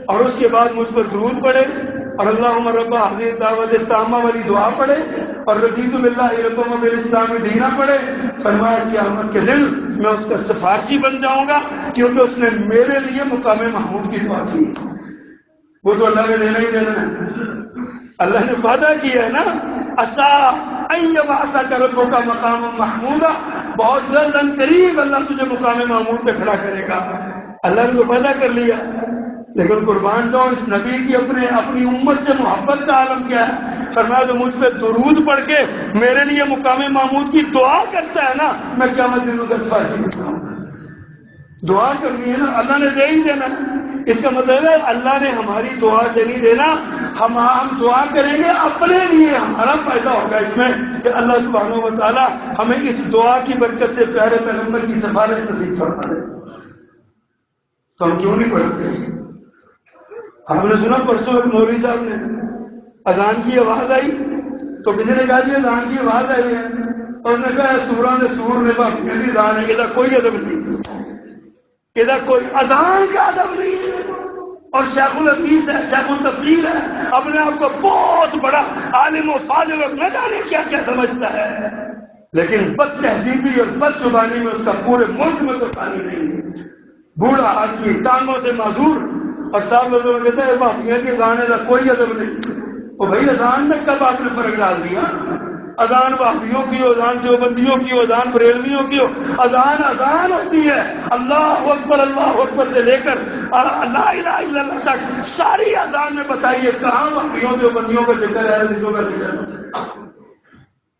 اور اس کے بعد مجھ پر درود پڑھے اور اللہم رب هذه الدعوة التامة والی دعا پڑھے اور رضیت باللہ ربا وبالاسلام دینا پڑھے، فرمایا قیامت کے دن میں اس کا سفارشی بن جاؤں گا، کیونکہ اس نے میرے لیے مقام محمود کی دعا کی۔ وہ تو اللہ نے دینا ہی دینا ہے، اللہ نے وعدہ کیا ہے نا، عسیٰ ان یبعثک ربک مقاما محمودا، بہت جلد ان قریب اللہ تجھے مقام محمود پہ کھڑا کرے گا۔ اللہ نے وعدہ کر لیا، لیکن قربان جاؤ اس نبی کی اپنی امت سے محبت کا عالم کیا ہے؟ فرمایا جو مجھ پہ درود پڑھ کے میرے لیے مقام محمود کی دعا کرتا ہے نا، میں قیامت دن کا سفارشی کرتا ہوں۔ دعا کرنی ہے نا، اللہ نے دے ہی دینا۔ اس کا مطلب ہے اللہ نے ہماری دعا سے نہیں دینا، ہم دعا کریں گے اپنے لیے، ہمارا فائدہ ہوگا اس میں کہ اللہ سبحانہ و تعالی ہمیں اس دعا کی برکت سے پیارے پیغمبر کی سفارش نصیب فرما دے۔ تو ہم کیوں نہیں پڑھتے؟ آپ نے سنا پرسوں ایک مولوی صاحب نے اذان کی آواز آئی تو کسی نے کہا جی اذان کی آواز آئی ہے، اور اس نے کہا سورہ نے سور نے میری اذان ہے، ادھر کوئی ادب نہیں، ادھر کوئی اذان کا ادب نہیں ہے۔ اور شیخ الحدیث ہے، شیخ التفسیر ہے، اپنے آپ کو بہت بڑا عالم و فاضل اور نہ جانے کیا کیا سمجھتا ہے، لیکن بد تہذیبی اور بد زبانی میں اس کا پورے ملک میں تو ثانی نہیں ہے۔ بوڑھا آدمی ٹانگوں سے معذور اور صاحب لوگوں کہتے ہیں بھابیاں کے گانے کا کوئی ادب نہیں۔ وہ بھائی اذان میں کب آپ نے فرق ڈال دیا؟ اذان بھابیوں کی ہو، اذان دیوبندیوں کی ہو، اذان بریلویوں کی ہو، اذان ہوتی ہے اللہ اکبر سے لے کر لا الہ الا اللہ تک ساری اذان میں بتائیے کہاں بھابیوں دیوبندیوں کا ذکر ہے، کا ذکر ہے؟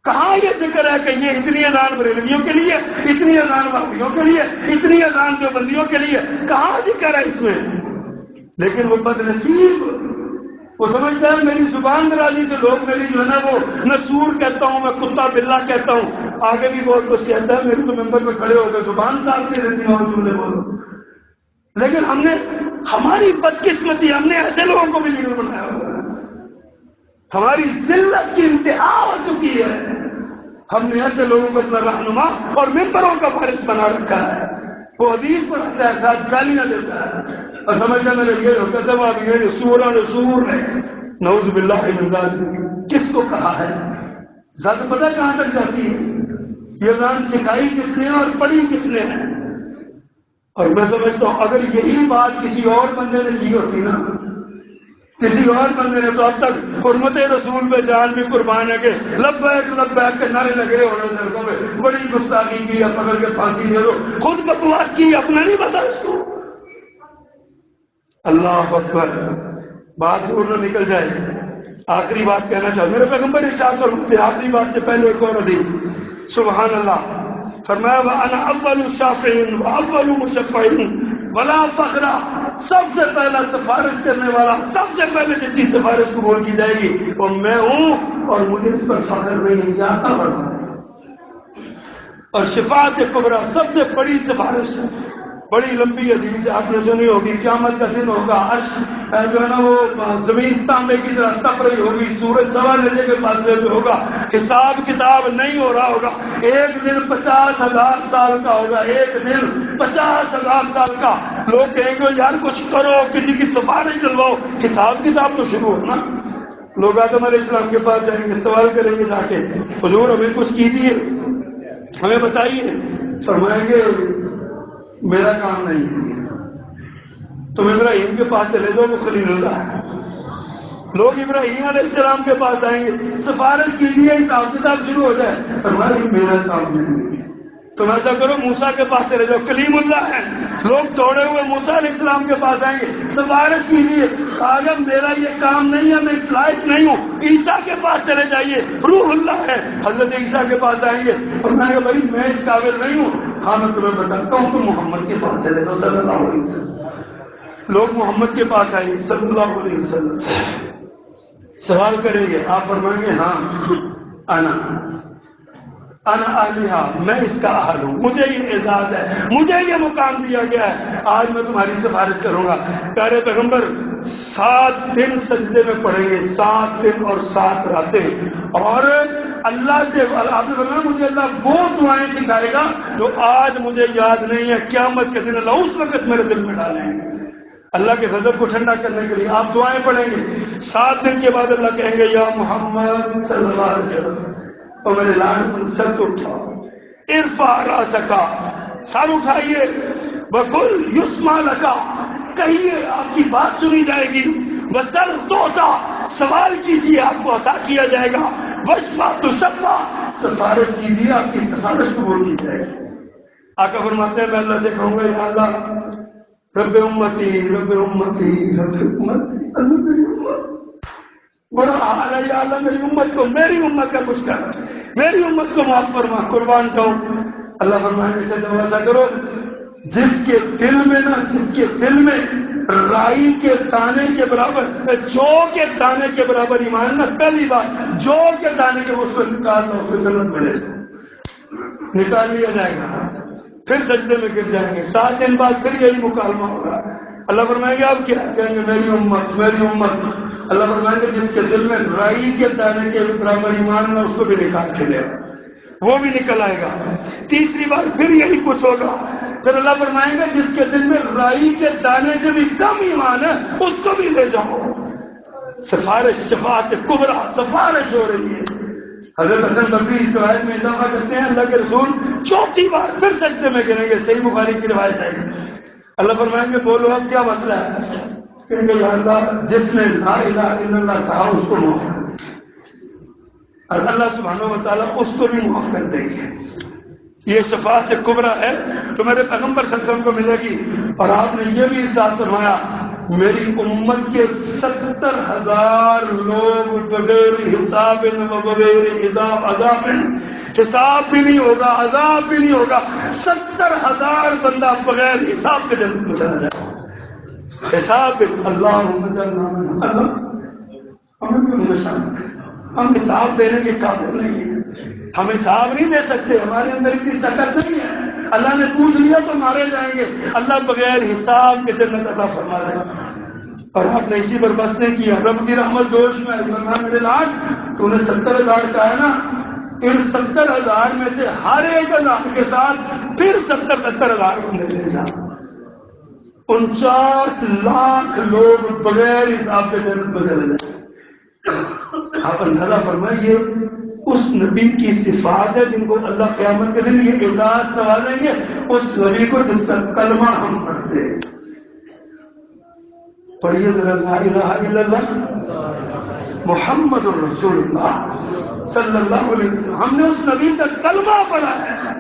کہاں یہ ذکر ہے کہ یہ اتنی اذان بریلویوں کے لیے، اتنی اذان بھابیوں کے لیے، اتنی اذان دیوبندیوں کے لیے؟ کہاں ذکر ہے اس میں؟ لیکن وہ بد نصیب، وہ سمجھتا ہے میری زبان درازی سے لوگ میری جو ہے نا وہ میں سور کہتا ہوں، میں کتا بلا کہتا ہوں، آگے بھی بہت کچھ کہتا ہے، میری تو ممبر پہ کھڑے ہو گئے زبان ڈالتے رہتی ہوں جملے بولو۔ لیکن ہم نے ہماری بدقسمتی، ہم نے ایسے لوگوں کو بھی لیڈر بنایا ہوا ہے، ہماری ذلت کی انتہا ہو چکی ہے، ہم نے ایسے لوگوں کو اپنا رہنما اور ممبروں کا وارث بنا رکھا ہے، وہ حدیث پڑھتا ہے ساتھ گالیاں دیتا ہے اور سمجھتا میرے یہ قدم اب یہ سورہ نے سور نے نعوذ باللہ من ذالک، کس کو کہا ہے؟ ذات پتہ کہاں تک جاتی ہے؟ یہ زبان سکھائی کس نے اور پڑھی کس نے ہے؟ اور میں سمجھتا ہوں اگر یہی بات کسی اور بندے نے کی ہوتی نا، کسی اور بندے نے، تو اب تک حرمت رسول پہ جان بھی قربان ہے کہ لبیک لبیک کے نعرے لگے ہونے لڑکوں میں بڑی گستاخی کی، اب پکڑ کے پھانسی دے دو، خود بکواس کی، اپنا نہیں پتا اس کو۔ اللہ اکبر، بات دور نہ نکل جائے، آخری بات کہنا چاہوں، میرے پیغمبر ارشاد فرماتے ہیں آخری بات سے پہلے ایک اور حدیث، سبحان اللہ، فرمایا وَأَنَا أَوَّلُ الشَّافِعِينَ وَأَوَّلُ مُشَفَّعِينَ وَلَا فَخْرَ، سب سے پہلا سفارش کرنے والا، سب سے پہلے جس کی سفارش قبول کی جائے گی وہ میں ہوں، اور مجھے اس پر فخر نہیں جاتا فرمایا۔ اور شفاعت کبریٰ سب سے بڑی سفارش ہے، بڑی لمبی حدیث ہے، آپ نے سنی ہوگی، قیامت کا دن ہوگا، عرش جو ہے نا وہ زمین تانبے کی طرح تپ رہی ہوگی، سورج سوا درجے کے فاصلے پہ ہوگا، حساب کتاب نہیں ہو رہا ہوگا، ایک دن 50,000 سال کا ہوگا، ایک دن 50,000 سال کا، لوگ کہیں گے یار کچھ کرو، کسی کی سفارش دلواؤ، حساب کتاب تو شروع ہونا، لوگ آدم علیہ السلام کے پاس جائیں گے، سوال کریں گے جا کے حضور ہمیں کچھ کیجیے، ہمیں بتائیے، فرمائیں گے میرا کام نہیں ہے، تم ابراہیم کے پاس چلے جاؤ، وہ خلیل اللہ ہے، لوگ ابراہیم علیہ السلام کے پاس آئیں گے، سفارش کیجیے، حساب کتاب شروع ہو جائے، فرمائیں گے میرا کام نہیں ہے، تم ایسا کرو موسیٰ کے پاس چلے جاؤ، کلیم اللہ ہے، لوگ توڑے ہوئے موسیٰ علیہ السلام کے پاس آئیں گے، سفارش کیجیے، اگر میرا یہ کام نہیں ہے، میں اس لائق نہیں ہوں، عیسیٰ کے پاس چلے جائیے، روح اللہ ہے، حضرت عیسیٰ کے پاس آئیں گے، اور میں کہا بھائی میں اس قابل نہیں ہوں، ہاں میں تمہیں بتاتا ہوں، تم محمد کے پاس چلے جاؤ صلی اللہ علیہ وسلم، لوگ محمد کے پاس آئیں گے صلی اللہ علیہ وسلم، سوال کریں گے، آپ فرمائیں گے ہاں انا آلیہا، میں اس کا اہل ہوں، مجھے یہ اعزاز ہے، مجھے یہ مقام دیا گیا ہے، آج میں تمہاری سفارش کروں گا۔ پیارے پیغمبر 7 دن سجدے میں پڑھیں گے، 7 دن اور 7 راتیں، اور اللہ سے آپ نے بولا مجھے اللہ وہ دعائیں سکھائے گا جو آج مجھے یاد نہیں ہے، قیامت کے دن اللہ اس وقت میرے دل میں ڈالیں گے، اللہ کے غضب کو ٹھنڈا کرنے کے لیے آپ دعائیں پڑھیں گے۔ 7 دن کے بعد اللہ کہیں گے یا محمد صلی اللہ علیہ وسلم، اور میرے لال سر تو اٹھاؤ، ارفع راسکا، سر اٹھائیے، وقل یسمع لکا، کہیے آپ کی بات سنی جائے گی، وسل توتا، سوال کیجیے آپ کو عطا کیا جائے گا، واشفع تشفع، سفارش کیجیے آپ کی سفارش قبول کی جائے گی۔ آقا فرماتے ہیں میں اللہ سے کہوں گا یا اللہ رب امتی رب امتی رب امتی، اللہ میری امت بڑا حال ہے یا اللہ میری امت کا کچھ کر، میری امت کو معاف فرما، قربان جاؤں۔ اللہ فرمائیں گے جب ایسا کرو جس کے دل میں رائی کے دانے کے برابر، جو کے دانے کے برابر ایمان، نہ پہلی بات جو کے دانے کے، اس کو نکال دو، اس کو جنت ملے، نکال لیا جائے گا، پھر سجدے میں گر جائیں گے، 7 دن بعد پھر یہی مکالمہ ہوگا، اللہ فرمائیں گے آپ کیا کہیں گے میری امت میری امت، اللہ فرمائیں گے جس کے دل میں رائی کے دانے کے برابر ایمان میں، اس کو بھی نکال کے لے، وہ بھی نکل آئے گا، تیسری بار پھر یہی کچھ ہوگا، پھر اللہ فرمائیں گے جس کے دل میں رائی کے دانے سے بھی کم ایمان ہے اس کو بھی لے جاؤ، سفارش، شفاعت کبریٰ، سفارش ہو رہی ہے۔ حضرت حسن بصری اس روایت میں اضافہ کرتے ہیں اللہ کے رسول 4تھی بار پھر سجدے میں گریں گے، صحیح بخاری کی روایت ہے، اللہ فرمائیں گے بولو اب کیا مسئلہ ہے، کہیں گے یا اللہ جس نے لا الہ الا اللہ کہا اس کو معاف کر دیں، اور اللہ سبحانہ و تعالیٰ اس کو بھی معاف کر دیں گے، یہ شفاعت کبریٰ ہے تو میرے پیغمبر صلی اللہ علیہ وسلم کو ملے گی، اور آپ نے یہ بھی ارشاد فرمایا میری امت کے 70,000 لوگ بغیر حساب و بغیر عذاب، حساب بھی نہیں ہوگا، عذاب بھی نہیں ہوگا، 70,000 بندہ بغیر حساب کے جنت میں چلا جائے، حساب اللہم جلنا، ہم حساب دینے کے قابل نہیں ہیں، ہم حساب نہیں دے سکتے، ہمارے اندر اتنی طاقت نہیں ہے، اللہ نے پوچھ لیا تو مارے جائیں گے، اللہ بغیر حساب کے جنت عطا فرما دے گا۔ اور آپ نے اسی پر بس نہیں کیا، رب کی رحمت جوش میں فرمایا میرے لاڈ تو نے 70,000 کہا ہے نا، ان 70,000 میں سے ہر ایک 1,000 کے ساتھ پھر 70,000 بندے لے جا۔ 49 لاکھ لوگ بغیر حساب کے جنت میں چلے جائیں۔ آپ اندازہ فرمائیے اس نبی کی صفات ہے جن کو اللہ قیامت کے دن یہ اعزاز نوازیں گے، اس نبی کو جس کا کلمہ ہم پڑھتے ہیں۔ پڑھیے ذرا لا الہ الا اللہ محمد الرسول اللہ صلی اللہ علیہ وسلم۔ ہم نے اس نبی کا کلمہ پڑھا ہے،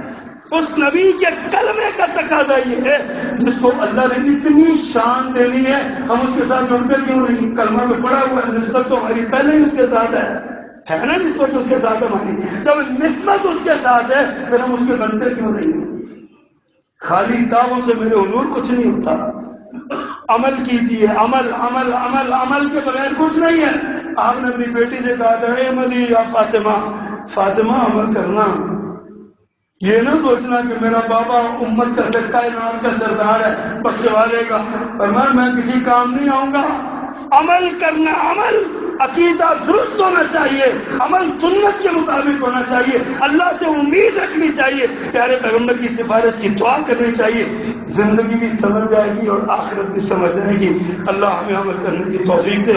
اس نبی کے کلمے کا تقاضا یہ ہے جس کو اللہ نے اتنی شان دینی ہے، ہم اس کے ساتھ جڑتے کیوں نہیں؟ کلمہ میں پڑھا ہوا ہے، نسبت تو ہماری پہلے ہی اس کے ساتھ ہے نا، نسبت اس کے ساتھ ہماری، جب نسبت اس کے ساتھ ہے پھر ہم اس کے بنتے کیوں نہیں؟ خالی دعووں سے میرے حضور کچھ نہیں ہوتا، عمل کیجیے، عمل عمل عمل عمل کے بغیر کچھ نہیں ہے۔ آپ نے اپنی بیٹی سے کہا تھا اے عملی یا فاطمہ، فاطمہ عمل کرنا، یہ نہ سوچنا کہ میرا بابا امت کا کائنات کا سردار ہے بخشوا دے گا، فرمایا میں کسی کام نہیں آؤں گا، عمل کرنا، عمل عقیدہ درست ہونا چاہیے، عمل سنت کے مطابق ہونا چاہیے، اللہ سے امید رکھنی چاہیے، پیارے پیغمبر کی سفارش کی دعا کرنی چاہیے، زندگی بھی سمجھ جائے گی اور آخرت بھی سمجھ جائے گی۔ اللہ ہمیں عمل کرنے کی توفیق دے۔